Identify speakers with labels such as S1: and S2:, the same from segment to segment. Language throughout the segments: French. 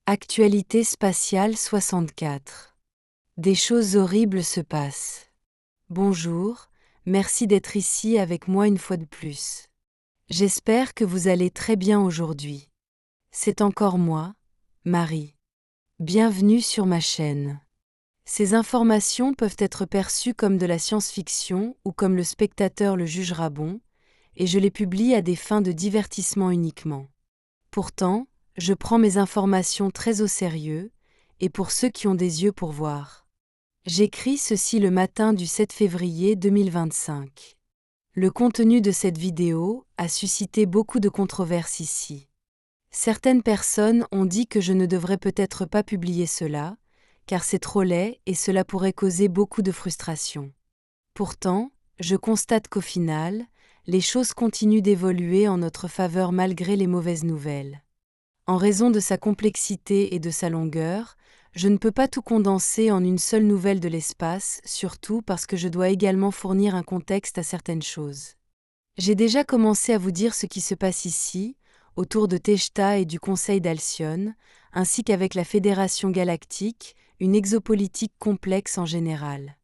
S1: Actualité spatiale 64. Des choses horribles se passent. Bonjour, merci d'être ici avec moi une fois de plus. J'espère que vous allez très bien aujourd'hui. C'est encore moi, Marie. Bienvenue sur ma chaîne. Ces informations peuvent être perçues comme de la science-fiction ou comme le spectateur le jugera bon, et je les publie à des fins de divertissement uniquement. Pourtant, je prends mes informations très au sérieux, et pour ceux qui ont des yeux pour voir. J'écris ceci le matin du 7 février 2025. Le contenu de cette vidéo a suscité beaucoup de controverses ici. Certaines personnes ont dit que je ne devrais peut-être pas publier cela, car c'est trop laid et cela pourrait causer beaucoup de frustration. Pourtant, je constate qu'au final, les choses continuent d'évoluer en notre faveur malgré les mauvaises nouvelles. En raison de sa complexité et de sa longueur, je ne peux pas tout condenser en une seule nouvelle de l'espace, surtout parce que je dois également fournir un contexte à certaines choses. J'ai déjà commencé à vous dire ce qui se passe ici, autour de Tejta et du Conseil d'Alcyone, ainsi qu'avec la Fédération galactique, une exopolitique complexe en général.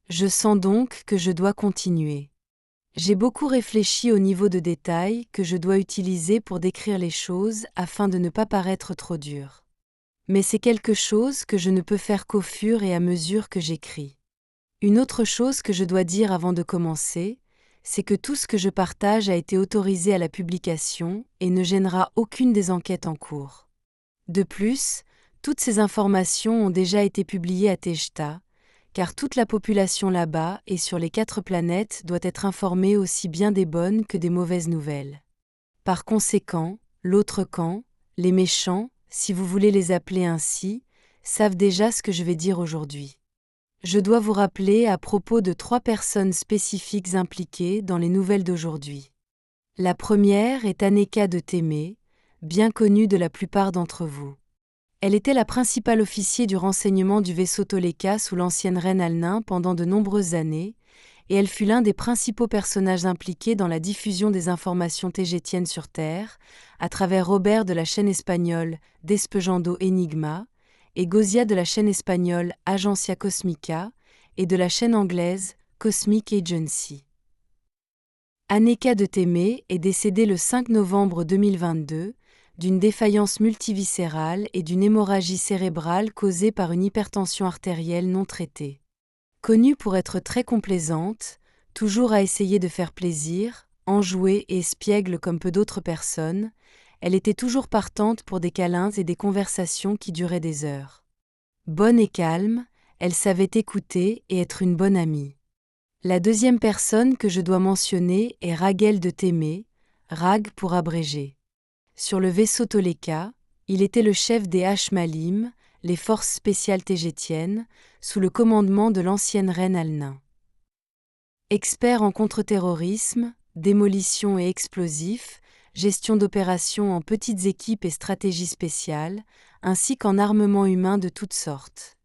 S1: Je sens donc que je dois continuer. J'ai beaucoup réfléchi au niveau de détail que je dois utiliser pour décrire les choses afin de ne pas paraître trop dur. Mais c'est quelque chose que je ne peux faire qu'au fur et à mesure que j'écris. Une autre chose que je dois dire avant de commencer, c'est que tout ce que je partage a été autorisé à la publication et ne gênera aucune des enquêtes en cours. De plus, toutes ces informations ont déjà été publiées à Tejta, car toute la population là-bas et sur les 4 planètes doit être informée aussi bien des bonnes que des mauvaises nouvelles. Par conséquent, l'autre camp, les méchants, si vous voulez les appeler ainsi, savent déjà ce que je vais dire aujourd'hui. Je dois vous rappeler à propos de 3 personnes spécifiques impliquées dans les nouvelles d'aujourd'hui. La première est Aneka de Témé, bien connue de la plupart d'entre vous. Elle était la principale officier du renseignement du vaisseau Toleka sous l'ancienne reine Alnin pendant de nombreuses années, et elle fut l'un des principaux personnages impliqués dans la diffusion des informations tégétiennes sur Terre, à travers Robert de la chaîne espagnole Despejando Enigma, et Gozia de la chaîne espagnole Agencia Cosmica, et de la chaîne anglaise Cosmic Agency. Aneka de Témé est décédée le 5 novembre 2022, d'une défaillance multiviscérale et d'une hémorragie cérébrale causée par une hypertension artérielle non traitée. Connue pour être très complaisante, toujours à essayer de faire plaisir, enjouée et espiègle comme peu d'autres personnes, elle était toujours partante pour des câlins et des conversations qui duraient des heures. Bonne et calme, elle savait écouter et être une bonne amie. La deuxième personne que je dois mentionner est Raguel de Témé, Rag pour abréger. Sur le vaisseau Toleka, il était le chef des Hmalim, les forces spéciales tégétiennes, sous le commandement de l'ancienne reine Alnin. Expert en contre-terrorisme, démolition et explosifs, gestion d'opérations en petites équipes et stratégie spéciale, ainsi qu'en armement humain de toutes sortes.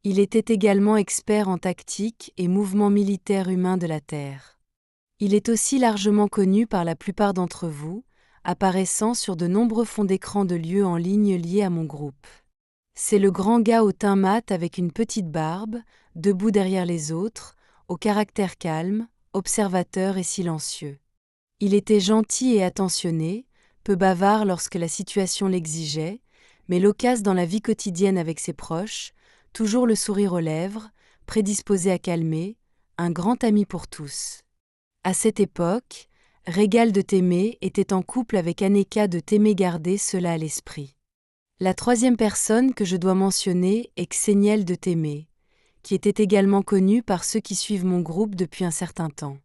S1: Il était également expert en tactique et mouvements militaires humains de la Terre. Il est aussi largement connu par la plupart d'entre vous, apparaissant sur de nombreux fonds d'écran de lieux en ligne liés à mon groupe. C'est le grand gars au teint mat avec une petite barbe, debout derrière les autres, au caractère calme, observateur et silencieux. Il était gentil et attentionné, peu bavard lorsque la situation l'exigeait, mais loquace dans la vie quotidienne avec ses proches, toujours le sourire aux lèvres, prédisposé à calmer, un grand ami pour tous. À cette époque, Régal de Témé était en couple avec Aneka de Témé, gardez cela à l'esprit. La troisième personne que je dois mentionner est Xéniel de Témé, qui était également connu par ceux qui suivent mon groupe depuis un certain temps.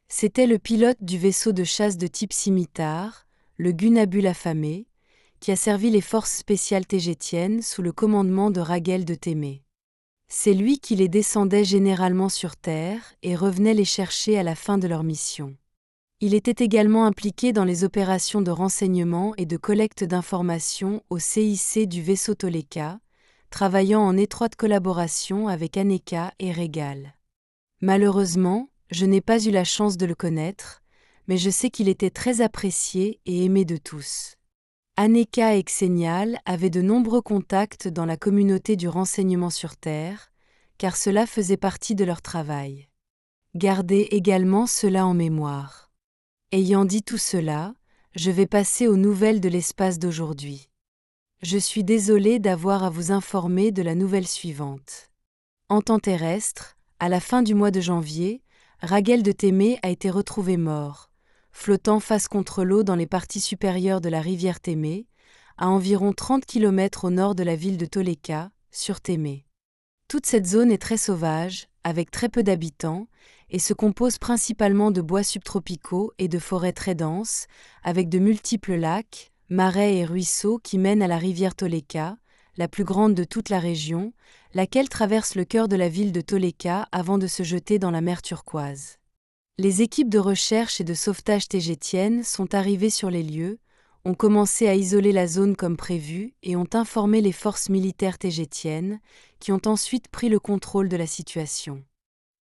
S1: C'était le pilote du vaisseau de chasse de type Scimitar, le Gunabul affamé, qui a servi les forces spéciales tégétiennes sous le commandement de Raguel de Témé. C'est lui qui les descendait généralement sur Terre et revenait les chercher à la fin de leur mission. Il était également impliqué dans les opérations de renseignement et de collecte d'informations au CIC du vaisseau Toleka, travaillant en étroite collaboration avec Aneka et Régal. Malheureusement, je n'ai pas eu la chance de le connaître, mais je sais qu'il était très apprécié et aimé de tous. Aneka et Xenial avaient de nombreux contacts dans la communauté du renseignement sur Terre, car cela faisait partie de leur travail. Gardez également cela en mémoire. Ayant dit tout cela, je vais passer aux nouvelles de l'espace d'aujourd'hui. Je suis désolé d'avoir à vous informer de la nouvelle suivante. En temps terrestre, à la fin du mois de janvier, Ragel de Témé a été retrouvé mort, flottant face contre l'eau dans les parties supérieures de la rivière Témé, à environ 30 km au nord de la ville de Toleka, sur Témé. Toute cette zone est très sauvage, avec très peu d'habitants, et se compose principalement de bois subtropicaux et de forêts très denses, avec de multiples lacs, marais et ruisseaux qui mènent à la rivière Toleka, la plus grande de toute la région, laquelle traverse le cœur de la ville de Toleka avant de se jeter dans la mer Turquoise. Les équipes de recherche et de sauvetage tégétiennes sont arrivées sur les lieux, ont commencé à isoler la zone comme prévu et ont informé les forces militaires tégétiennes, qui ont ensuite pris le contrôle de la situation.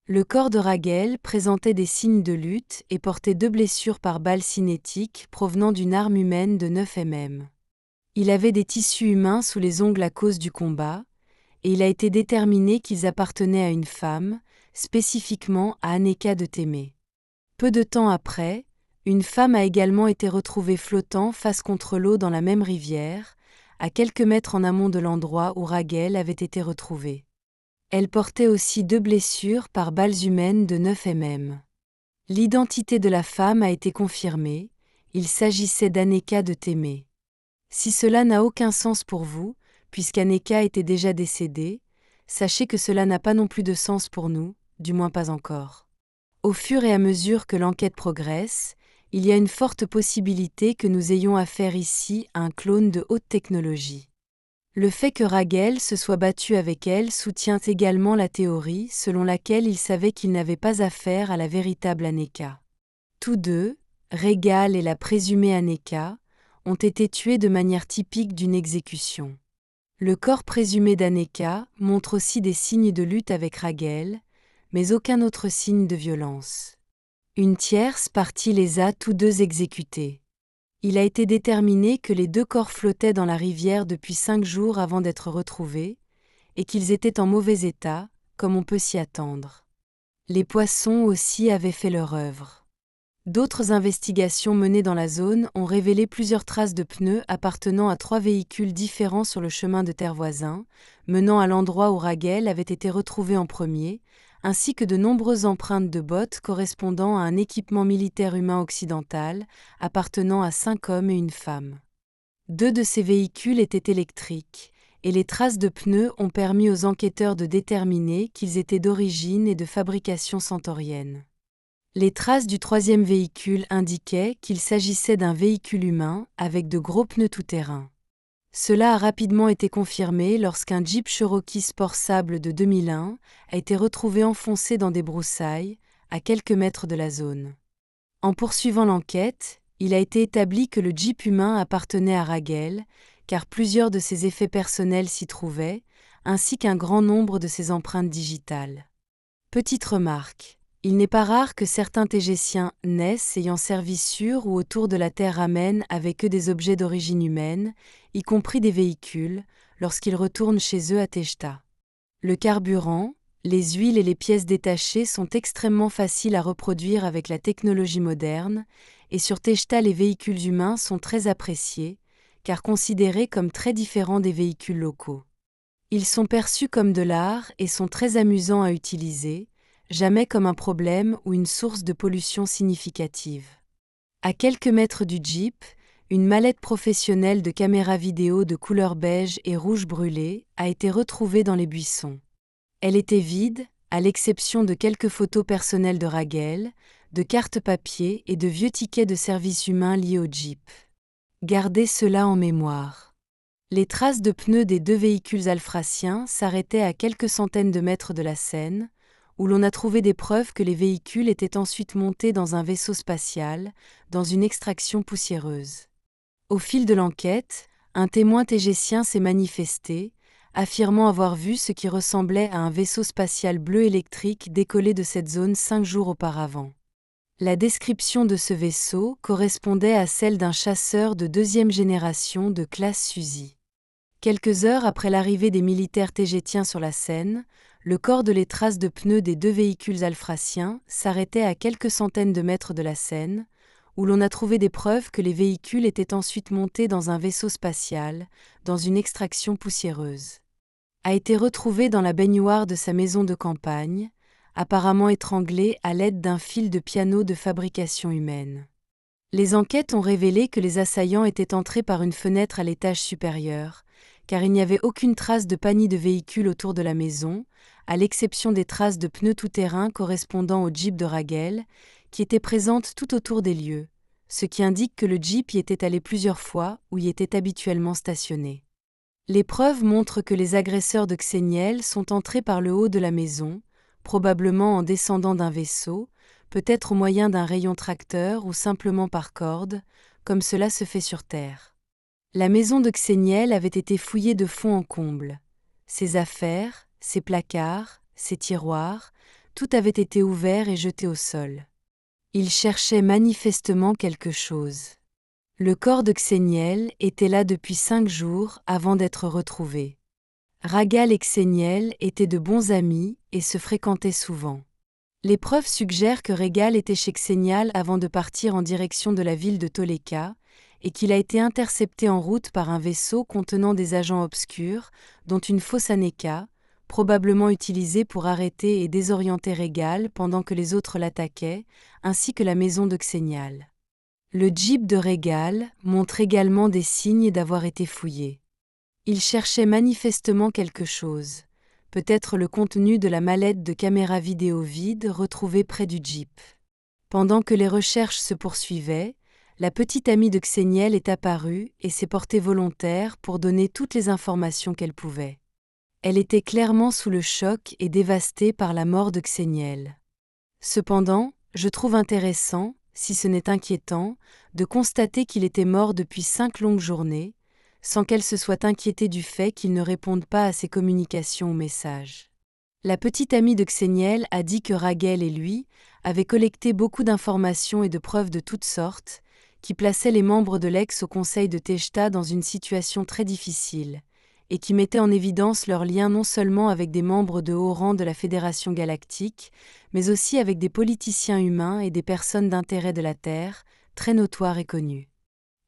S1: Le corps de Ragel présentait des signes de lutte et portait 2 blessures par balle cinétique provenant d'une arme humaine de 9 mm. Il avait des tissus humains sous les ongles à cause du combat, et il a été déterminé qu'ils appartenaient à une femme, spécifiquement à Aneka de Témé. Peu de temps après, une femme a également été retrouvée flottant face contre l'eau dans la même rivière, à quelques mètres en amont de l'endroit où Ragel avait été retrouvé. Elle portait aussi 2 blessures par balles humaines de 9 mm. L'identité de la femme a été confirmée, il s'agissait d'Aneka de Témé. Si cela n'a aucun sens pour vous, puisqu'Aneka était déjà décédée, sachez que cela n'a pas non plus de sens pour nous, du moins pas encore. Au fur et à mesure que l'enquête progresse, il y a une forte possibilité que nous ayons affaire ici à un clone de haute technologie. Le fait que Ragel se soit battu avec elle soutient également la théorie selon laquelle il savait qu'il n'avait pas affaire à la véritable Aneka. Tous deux, Ragel et la présumée Aneka, ont été tués de manière typique d'une exécution. Le corps présumé d'Aneka montre aussi des signes de lutte avec Ragel, mais aucun autre signe de violence. Une tierce partie les a tous deux exécutés. Il a été déterminé que les 2 corps flottaient dans la rivière depuis 5 jours avant d'être retrouvés, et qu'ils étaient en mauvais état, comme on peut s'y attendre. Les poissons aussi avaient fait leur œuvre. D'autres investigations menées dans la zone ont révélé plusieurs traces de pneus appartenant à 3 véhicules différents sur le chemin de terre voisin, menant à l'endroit où Ragel avait été retrouvé en premier, ainsi que de nombreuses empreintes de bottes correspondant à un équipement militaire humain occidental appartenant à 5 hommes et une femme. 2 de ces véhicules étaient électriques, et les traces de pneus ont permis aux enquêteurs de déterminer qu'ils étaient d'origine et de fabrication centaurienne. Les traces du 3e véhicule indiquaient qu'il s'agissait d'un véhicule humain avec de gros pneus tout-terrain. Cela a rapidement été confirmé lorsqu'un Jeep Cherokee Sport Sable de 2001 a été retrouvé enfoncé dans des broussailles, à quelques mètres de la zone. En poursuivant l'enquête, il a été établi que le Jeep humain appartenait à Ragel, car plusieurs de ses effets personnels s'y trouvaient, ainsi qu'un grand nombre de ses empreintes digitales. Petite remarque. Il n'est pas rare que certains tégéciens naissent ayant servi sur ou autour de la Terre ramènent avec eux des objets d'origine humaine, y compris des véhicules, lorsqu'ils retournent chez eux à Tejta. Le carburant, les huiles et les pièces détachées sont extrêmement faciles à reproduire avec la technologie moderne, et sur Tejta les véhicules humains sont très appréciés, car considérés comme très différents des véhicules locaux. Ils sont perçus comme de l'art et sont très amusants à utiliser, jamais comme un problème ou une source de pollution significative. À quelques mètres du Jeep, une mallette professionnelle de caméra vidéo de couleur beige et rouge brûlé a été retrouvée dans les buissons. Elle était vide, à l'exception de quelques photos personnelles de Ragel, de cartes papier et de vieux tickets de service humain liés au Jeep. Gardez cela en mémoire. Les traces de pneus des 2 véhicules alfraciens s'arrêtaient à quelques centaines de mètres de la Seine, où l'on a trouvé des preuves que les véhicules étaient ensuite montés dans un vaisseau spatial, dans une extraction poussiéreuse. Au fil de l'enquête, un témoin tégécien s'est manifesté, affirmant avoir vu ce qui ressemblait à un vaisseau spatial bleu électrique décoller de cette zone 5 jours auparavant. La description de ce vaisseau correspondait à celle d'un chasseur de deuxième génération de classe Suzy. Quelques heures après l'arrivée des militaires tégétiens sur la scène, le corps de les traces de pneus des 2 véhicules alfraciens s'arrêtait à quelques centaines de mètres de la Seine, où l'on a trouvé des preuves que les véhicules étaient ensuite montés dans un vaisseau spatial, dans une extraction poussiéreuse. A été retrouvé dans la baignoire de sa maison de campagne, apparemment étranglé à l'aide d'un fil de piano de fabrication humaine. Les enquêtes ont révélé que les assaillants étaient entrés par une fenêtre à l'étage supérieur, car il n'y avait aucune trace de panier de véhicules autour de la maison, à l'exception des traces de pneus tout-terrain correspondant au Jeep de Raguel, qui étaient présentes tout autour des lieux, ce qui indique que le Jeep y était allé plusieurs fois ou y était habituellement stationné. Les preuves montrent que les agresseurs de Xeniel sont entrés par le haut de la maison, probablement en descendant d'un vaisseau, peut-être au moyen d'un rayon tracteur ou simplement par corde, comme cela se fait sur Terre. La maison de Xeniel avait été fouillée de fond en comble. Ses affaires, ses placards, ses tiroirs, tout avait été ouvert et jeté au sol. Il cherchait manifestement quelque chose. Le corps de Xeniel était là depuis 5 jours avant d'être retrouvé. Ragal et Xeniel étaient de bons amis et se fréquentaient souvent. Les preuves suggèrent que Ragal était chez Xenial avant de partir en direction de la ville de Toleka, et qu'il a été intercepté en route par un vaisseau contenant des agents obscurs, dont une fausse Aneka, probablement utilisée pour arrêter et désorienter Ragal pendant que les autres l'attaquaient, ainsi que la maison de Xenial. Le Jeep de Ragal montre également des signes d'avoir été fouillé. Il cherchait manifestement quelque chose, peut-être le contenu de la mallette de caméra vidéo vide retrouvée près du Jeep. Pendant que les recherches se poursuivaient, la petite amie de Xeniel est apparue et s'est portée volontaire pour donner toutes les informations qu'elle pouvait. Elle était clairement sous le choc et dévastée par la mort de Xeniel. Cependant, je trouve intéressant, si ce n'est inquiétant, de constater qu'il était mort depuis 5 longues journées, sans qu'elle se soit inquiétée du fait qu'il ne réponde pas à ses communications ou messages. La petite amie de Xeniel a dit que Raguel et lui avaient collecté beaucoup d'informations et de preuves de toutes sortes, qui plaçaient les membres de l'ex au conseil de Tejta dans une situation très difficile, et qui mettaient en évidence leurs liens non seulement avec des membres de haut rang de la Fédération galactique, mais aussi avec des politiciens humains et des personnes d'intérêt de la Terre, très notoires et connues.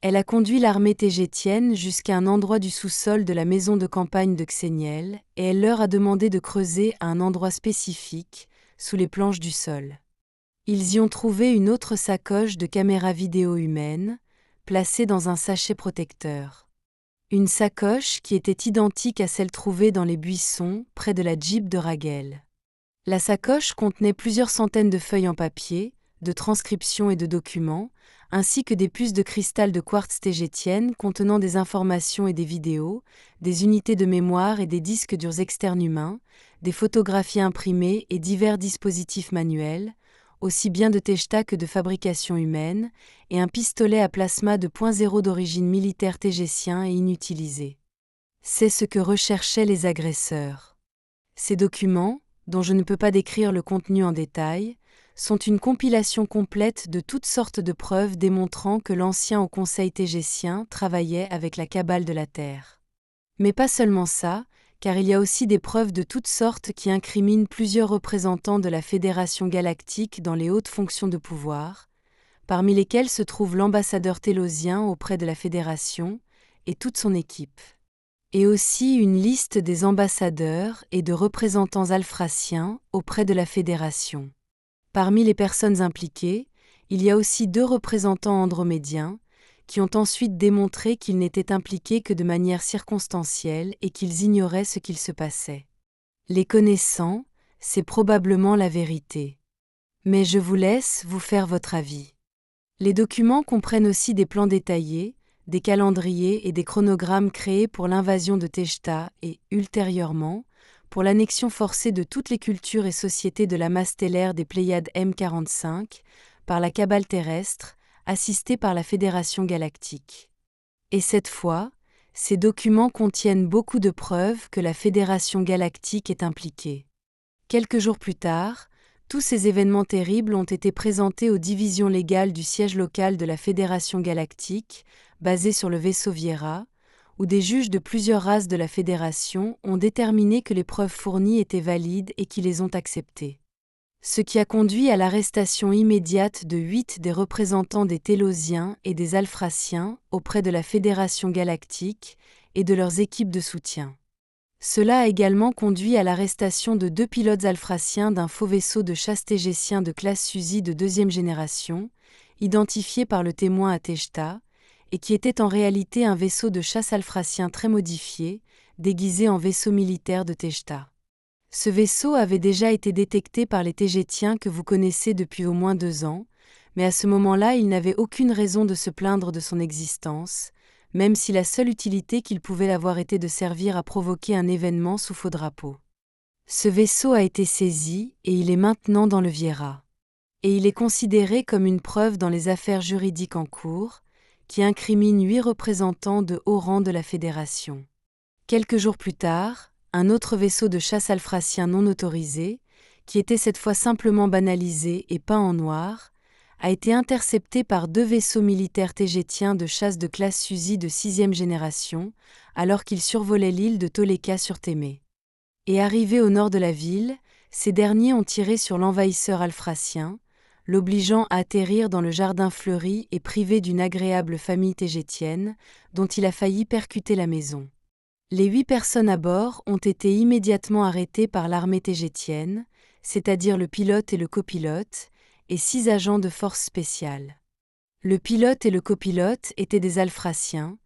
S1: Elle a conduit l'armée tégétienne jusqu'à un endroit du sous-sol de la maison de campagne de Xeniel, et elle leur a demandé de creuser à un endroit spécifique, sous les planches du sol. Ils y ont trouvé une autre sacoche de caméra vidéo humaine, placée dans un sachet protecteur. Une sacoche qui était identique à celle trouvée dans les buissons près de la Jeep de Raguel. La sacoche contenait plusieurs centaines de feuilles en papier, de transcriptions et de documents, ainsi que des puces de cristal de quartz tégétienne contenant des informations et des vidéos, des unités de mémoire et des disques durs externes humains, des photographies imprimées et divers dispositifs manuels, aussi bien de Tejta que de fabrication humaine, et un pistolet à plasma de .0 d'origine militaire tégétien et inutilisé. C'est ce que recherchaient les agresseurs. Ces documents, dont je ne peux pas décrire le contenu en détail, sont une compilation complète de toutes sortes de preuves démontrant que l'ancien Haut Conseil tégétien travaillait avec la cabale de la Terre. Mais pas seulement ça, car il y a aussi des preuves de toutes sortes qui incriminent plusieurs représentants de la Fédération galactique dans les hautes fonctions de pouvoir, parmi lesquels se trouve l'ambassadeur télosien auprès de la Fédération et toute son équipe. Et aussi une liste des ambassadeurs et de représentants alphraciens auprès de la Fédération. Parmi les personnes impliquées, il y a aussi 2 représentants andromédiens, qui ont ensuite démontré qu'ils n'étaient impliqués que de manière circonstancielle et qu'ils ignoraient ce qu'il se passait. Les connaissant, c'est probablement la vérité. Mais je vous laisse vous faire votre avis. Les documents comprennent aussi des plans détaillés, des calendriers et des chronogrammes créés pour l'invasion de Tejta et, ultérieurement, pour l'annexion forcée de toutes les cultures et sociétés de la masse stellaire des Pléiades M45 par la cabale terrestre, assistée par la Fédération galactique. Et cette fois, ces documents contiennent beaucoup de preuves que la Fédération galactique est impliquée. Quelques jours plus tard, Tous ces événements terribles ont été présentés aux divisions légales du siège local de la Fédération galactique, basé sur le vaisseau Viera, où des juges de plusieurs races de la Fédération ont déterminé que les preuves fournies étaient valides et qui les ont acceptées. Ce qui a conduit à l'arrestation immédiate de 8 des représentants des Télosiens et des Alphraciens auprès de la Fédération galactique et de leurs équipes de soutien. Cela a également conduit à l'arrestation de 2 pilotes alphraciens d'un faux vaisseau de chasse tégétien de classe Suzy de deuxième génération, identifié par le témoin à Tejta, et qui était en réalité un vaisseau de chasse alphracien très modifié, déguisé en vaisseau militaire de Tejta. Ce vaisseau avait déjà été détecté par les Tégétiens que vous connaissez depuis au moins 2 ans, mais à ce moment-là il n'avait aucune raison de se plaindre de son existence, même si la seule utilité qu'il pouvait avoir était de servir à provoquer un événement sous faux drapeau. Ce vaisseau a été saisi et il est maintenant dans le Viera. Et il est considéré comme une preuve dans les affaires juridiques en cours, qui incriminent 8 représentants de haut rang de la Fédération. Quelques jours plus tard, un autre vaisseau de chasse alphracien non autorisé, qui était cette fois simplement banalisé et peint en noir, a été intercepté par 2 vaisseaux militaires tégétiens de chasse de classe Suzy de 6e génération, alors qu'ils survolaient l'île de Toleka sur Témé. Et arrivés au nord de la ville, ces derniers ont tiré sur l'envahisseur alphracien, l'obligeant à atterrir dans le jardin fleuri et privé d'une agréable famille tégétienne, dont il a failli percuter la maison. Les 8 personnes à bord ont été immédiatement arrêtées par l'armée tégétienne, c'est-à-dire le pilote et le copilote, et 6 agents de force spéciale. Le pilote et le copilote étaient des alphraciens,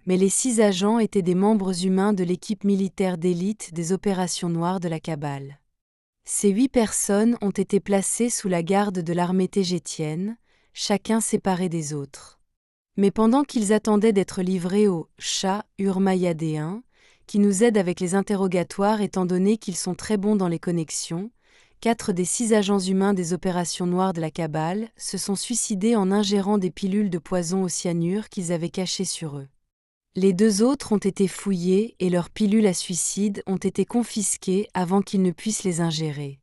S1: mais les 6 agents étaient des membres humains de l'équipe militaire d'élite des opérations noires de la Cabale. Ces 8 personnes ont été placées sous la garde de l'armée tégétienne, chacun séparé des autres. Mais pendant qu'ils attendaient d'être livrés au chat urmayadéen, qui nous aide avec les interrogatoires étant donné qu'ils sont très bons dans les connexions, 4 des 6 agents humains des opérations noires de la Cabale se sont suicidés en ingérant des pilules de poison au cyanure qu'ils avaient cachées sur eux. Les 2 autres ont été fouillés et leurs pilules à suicide ont été confisquées avant qu'ils ne puissent les ingérer.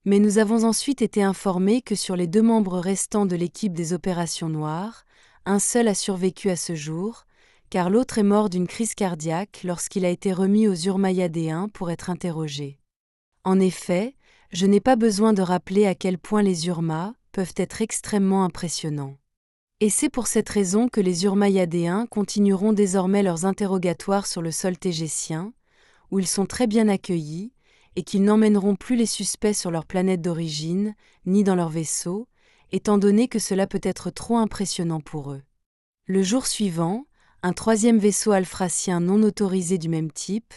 S1: Mais nous avons ensuite été informés que sur les 2 membres restants de l'équipe des opérations noires, un seul a survécu à ce jour, car l'autre est mort d'une crise cardiaque lorsqu'il a été remis aux Urmayadéens pour être interrogé. En effet, je n'ai pas besoin de rappeler à quel point les Urmas peuvent être extrêmement impressionnants. Et c'est pour cette raison que les Urmayadéens continueront désormais leurs interrogatoires sur le sol tégétien, où ils sont très bien accueillis, et qu'ils n'emmèneront plus les suspects sur leur planète d'origine, ni dans leur vaisseau, étant donné que cela peut être trop impressionnant pour eux. Le jour suivant, un 3e vaisseau alphracien non autorisé du même type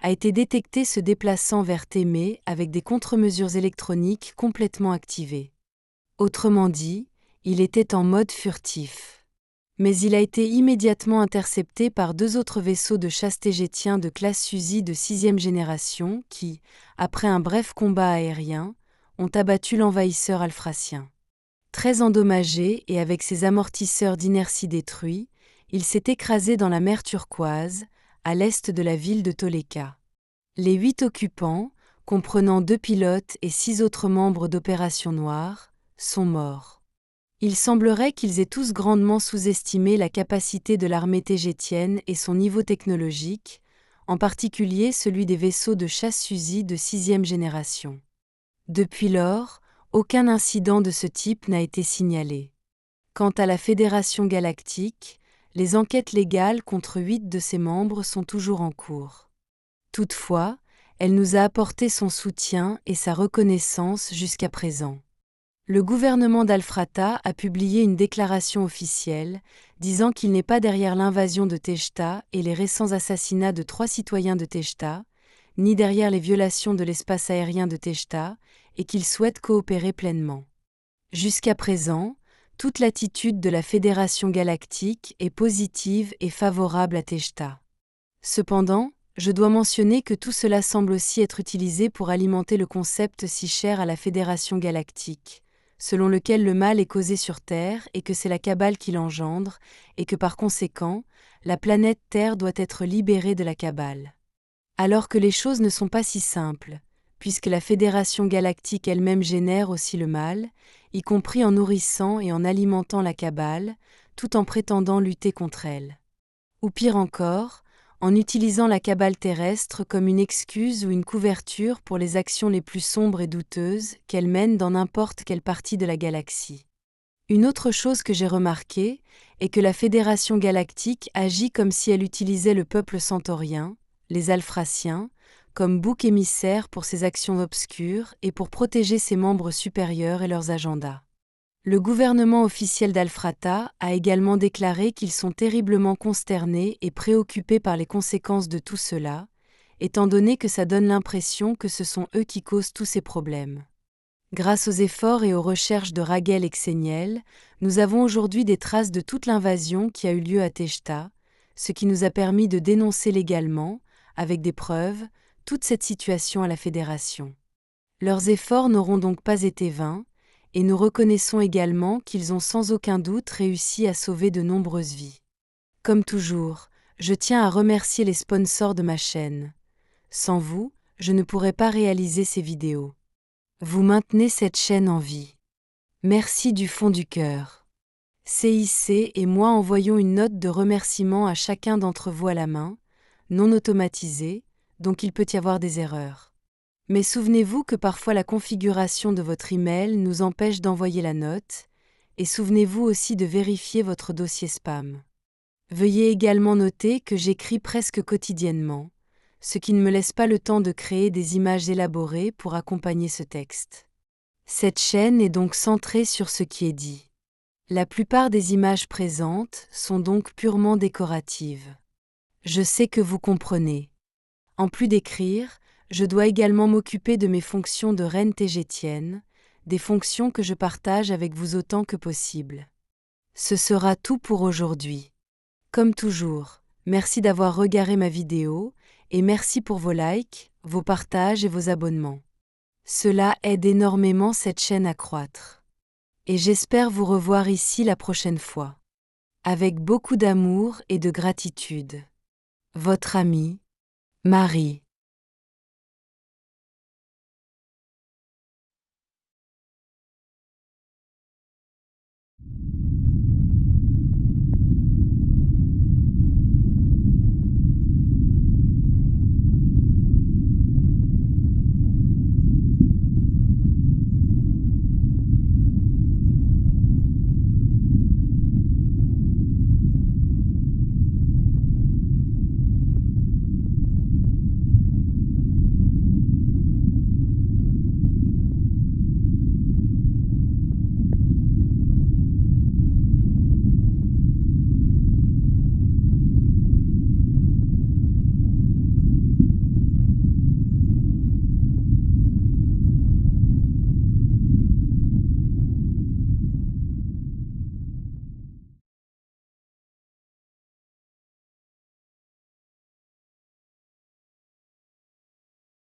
S1: a été détecté se déplaçant vers Témé avec des contre-mesures électroniques complètement activées. Autrement dit, il était en mode furtif. Mais il a été immédiatement intercepté par 2 autres vaisseaux de chasse tégétiens de classe Suzy de 6e génération qui, après un bref combat aérien, ont abattu l'envahisseur alphracien. Très endommagé et avec ses amortisseurs d'inertie détruits, il s'est écrasé dans la mer Turquoise, à l'est de la ville de Toleka. Les 8 occupants, comprenant 2 pilotes et 6 autres membres d'Opération Noire, sont morts. Il semblerait qu'ils aient tous grandement sous-estimé la capacité de l'armée tégétienne et son niveau technologique, en particulier celui des vaisseaux de chasse Suzy de 6e génération. Depuis lors, aucun incident de ce type n'a été signalé. Quant à la Fédération galactique, les enquêtes légales contre 8 de ses membres sont toujours en cours. Toutefois, elle nous a apporté son soutien et sa reconnaissance jusqu'à présent. Le gouvernement d'Alfrata a publié une déclaration officielle disant qu'il n'est pas derrière l'invasion de Tejta et les récents assassinats de 3 citoyens de Tejta, ni derrière les violations de l'espace aérien de Tejta, et qu'il souhaite coopérer pleinement. Jusqu'à présent, toute l'attitude de la Fédération galactique est positive et favorable à Tejta. Cependant, je dois mentionner que tout cela semble aussi être utilisé pour alimenter le concept si cher à la Fédération galactique, selon lequel le mal est causé sur Terre et que c'est la Cabale qui l'engendre, et que par conséquent, la planète Terre doit être libérée de la Cabale. Alors que les choses ne sont pas si simples, puisque la Fédération galactique elle-même génère aussi le mal, y compris en nourrissant et en alimentant la Kabbale, tout en prétendant lutter contre elle. Ou pire encore, en utilisant la Kabbale terrestre comme une excuse ou une couverture pour les actions les plus sombres et douteuses qu'elle mène dans n'importe quelle partie de la galaxie. Une autre chose que j'ai remarquée est que la Fédération galactique agit comme si elle utilisait le peuple centaurien, les Alphraciens, comme bouc émissaire pour ses actions obscures et pour protéger ses membres supérieurs et leurs agendas. Le gouvernement officiel d'Alfrata a également déclaré qu'ils sont terriblement consternés et préoccupés par les conséquences de tout cela, étant donné que ça donne l'impression que ce sont eux qui causent tous ces problèmes. Grâce aux efforts et aux recherches de Ragel et Xeniel, nous avons aujourd'hui des traces de toute l'invasion qui a eu lieu à Teshta, ce qui nous a permis de dénoncer légalement, avec des preuves, toute cette situation à la Fédération. Leurs efforts n'auront donc pas été vains, et nous reconnaissons également qu'ils ont sans aucun doute réussi à sauver de nombreuses vies. Comme toujours, je tiens à remercier les sponsors de ma chaîne. Sans vous, je ne pourrais pas réaliser ces vidéos. Vous maintenez cette chaîne en vie. Merci du fond du cœur. CIC et moi envoyons une note de remerciement à chacun d'entre vous à la main, non automatisée, donc il peut y avoir des erreurs. Mais souvenez-vous que parfois la configuration de votre email nous empêche d'envoyer la note, et souvenez-vous aussi de vérifier votre dossier spam. Veuillez également noter que j'écris presque quotidiennement, ce qui ne me laisse pas le temps de créer des images élaborées pour accompagner ce texte. Cette chaîne est donc centrée sur ce qui est dit. La plupart des images présentes sont donc purement décoratives. Je sais que vous comprenez. En plus d'écrire, je dois également m'occuper de mes fonctions de reine tégétienne, des fonctions que je partage avec vous autant que possible. Ce sera tout pour aujourd'hui. Comme toujours, merci d'avoir regardé ma vidéo et merci pour vos likes, vos partages et vos abonnements. Cela aide énormément cette chaîne à croître. Et j'espère vous revoir ici la prochaine fois. Avec beaucoup d'amour et de gratitude. Votre amie, Marie.